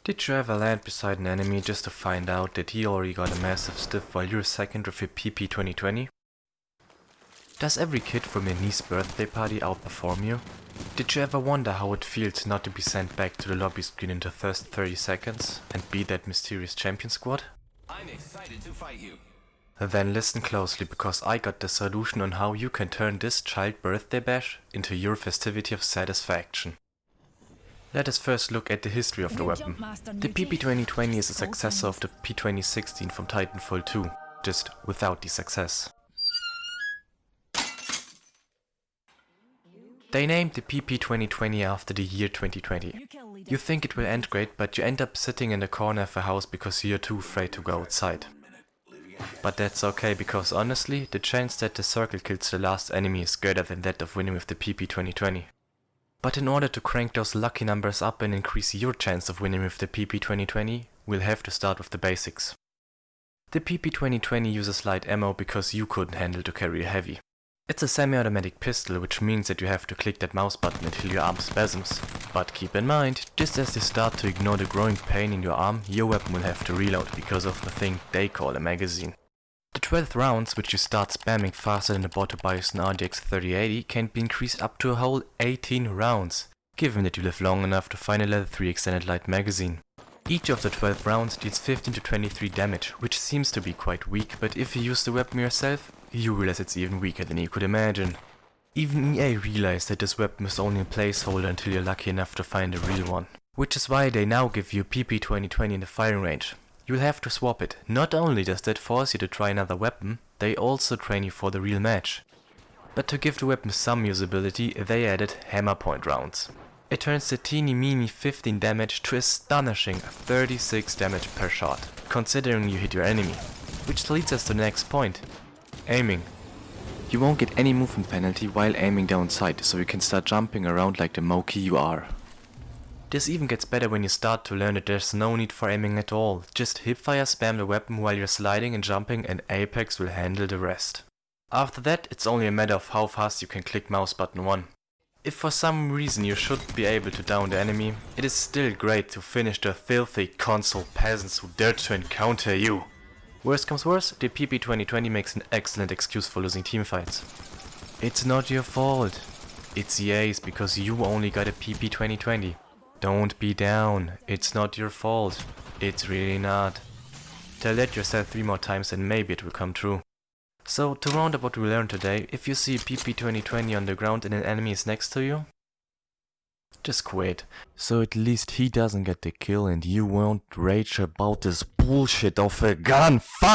Did you ever land beside an enemy just to find out that he already got a massive stiff while you're second with your PP2020? Does every kid from your niece's birthday party outperform you? Did you ever wonder how it feels not to be sent back to the lobby screen in the first 30 seconds and beat that mysterious champion squad? I'm excited to fight you. Then listen closely, because I got the solution on how you can turn this child birthday bash into your festivity of satisfaction. Let us first look at the history of the weapon. The PP2020 is a successor of the P2016 from Titanfall 2, just without the success. They named the PP2020 after the year 2020. You think it will end great, but you end up sitting in the corner of a house because you're too afraid to go outside. But that's okay, because honestly, the chance that the circle kills the last enemy is greater than that of winning with the PP2020. But in order to crank those lucky numbers up and increase your chance of winning with the PP2020, we'll have to start with the basics. The PP2020 uses light ammo because you couldn't handle to carry a heavy. It's a semi-automatic pistol, which means that you have to click that mouse button until your arm spasms. But keep in mind, just as you start to ignore the growing pain in your arm, your weapon will have to reload because of the thing they call a magazine. The 12 rounds, which you start spamming faster than the bot who buys an RDX 3080, can be increased up to a whole 18 rounds, given that you live long enough to find a level 3 extended light magazine. Each of the 12 rounds deals 15 to 23 damage, which seems to be quite weak, but if you use the weapon yourself, you realize it's even weaker than you could imagine. Even EA realized that this weapon is only a placeholder until you're lucky enough to find a real one. Which is why they now give you PP2020 in the firing range. You'll have to swap it. Not only does that force you to try another weapon, they also train you for the real match. But to give the weapon some usability, they added hammer point rounds. It turns the teeny meeny 15 damage to astonishing 36 damage per shot, considering you hit your enemy. Which leads us to the next point. Aiming. You won't get any movement penalty while aiming down sight, so you can start jumping around like the monkey you are. This even gets better when you start to learn that there's no need for aiming at all. Just hipfire spam the weapon while you're sliding and jumping, and Apex will handle the rest. After that, it's only a matter of how fast you can click mouse button 1. If for some reason you shouldn't be able to down the enemy, it is still great to finish the filthy console peasants who dared to encounter you. Worst comes worse, the PP2020 makes an excellent excuse for losing teamfights. It's not your fault. It's EA's, because you only got a PP2020. Don't be down. It's not your fault. It's really not. Tell that yourself 3 more times and maybe it will come true. So, to round up what we learned today, if you see a PP2020 on the ground and an enemy is next to you, just quit. So at least he doesn't get the kill and you won't rage about this bullshit of a gun. Fuck!